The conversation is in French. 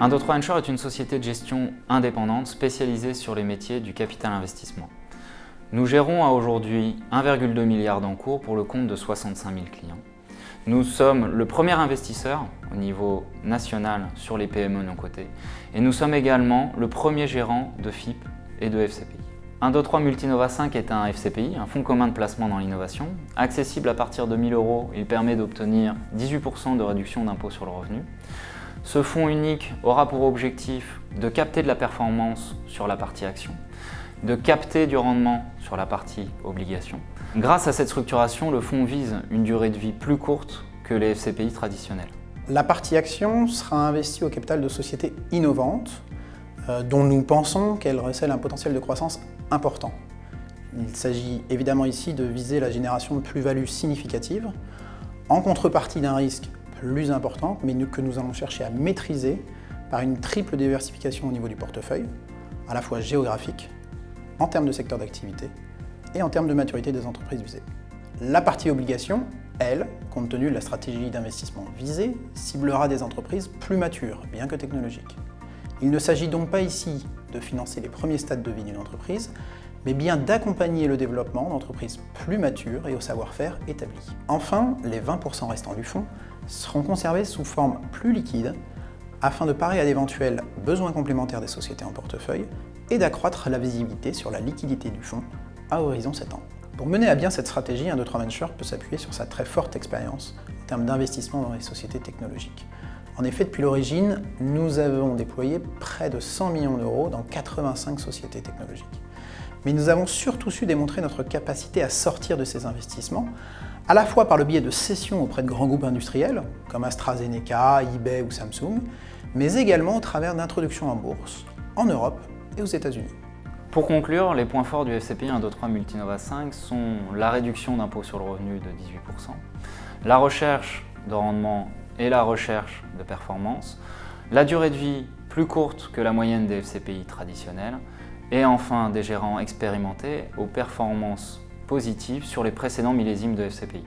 123 Venture est une société de gestion indépendante spécialisée sur les métiers du capital investissement. Nous gérons à aujourd'hui 1,2 milliard d'encours pour le compte de 65 000 clients. Nous sommes le premier investisseur au niveau national sur les PME non cotées et nous sommes également le premier gérant de FIP et de FCPI. 123 Multinova 5 est un FCPI, un fonds commun de placement dans l'innovation. Accessible à partir de 1 000 €, il permet d'obtenir 18% de réduction d'impôt sur le revenu. Ce fonds unique aura pour objectif de capter de la performance sur la partie action, de capter du rendement sur la partie obligation. Grâce à cette structuration, le fonds vise une durée de vie plus courte que les FCPI traditionnels. La partie action sera investie au capital de sociétés innovantes dont nous pensons qu'elles recèlent un potentiel de croissance important. Il s'agit évidemment ici de viser la génération de plus-values significatives en contrepartie d'un risque plus important, mais que nous allons chercher à maîtriser par une triple diversification au niveau du portefeuille, à la fois géographique, en termes de secteur d'activité et en termes de maturité des entreprises visées. La partie obligation, elle, compte tenu de la stratégie d'investissement visée, ciblera des entreprises plus matures, bien que technologiques. Il ne s'agit donc pas ici de financer les premiers stades de vie d'une entreprise, mais bien d'accompagner le développement d'entreprises plus matures et au savoir-faire établi. Enfin, les 20% restants du fonds seront conservés sous forme plus liquide afin de parer à d'éventuels besoins complémentaires des sociétés en portefeuille et d'accroître la visibilité sur la liquidité du fonds à horizon 7 ans. Pour mener à bien cette stratégie, 123 Venture peut s'appuyer sur sa très forte expérience en termes d'investissement dans les sociétés technologiques. En effet, depuis l'origine, nous avons déployé près de 100 millions d'euros dans 85 sociétés technologiques. Mais nous avons surtout su démontrer notre capacité à sortir de ces investissements, à la fois par le biais de cessions auprès de grands groupes industriels, comme AstraZeneca, eBay ou Samsung, mais également au travers d'introductions en bourse, en Europe et aux États-Unis. Pour conclure, les points forts du FCPI 123 Multinova 5 sont la réduction d'impôt sur le revenu de 18%, la recherche de rendement et la recherche de performance, la durée de vie plus courte que la moyenne des FCPI traditionnels, et enfin des gérants expérimentés aux performances positives sur les précédents millésimes de FCPI.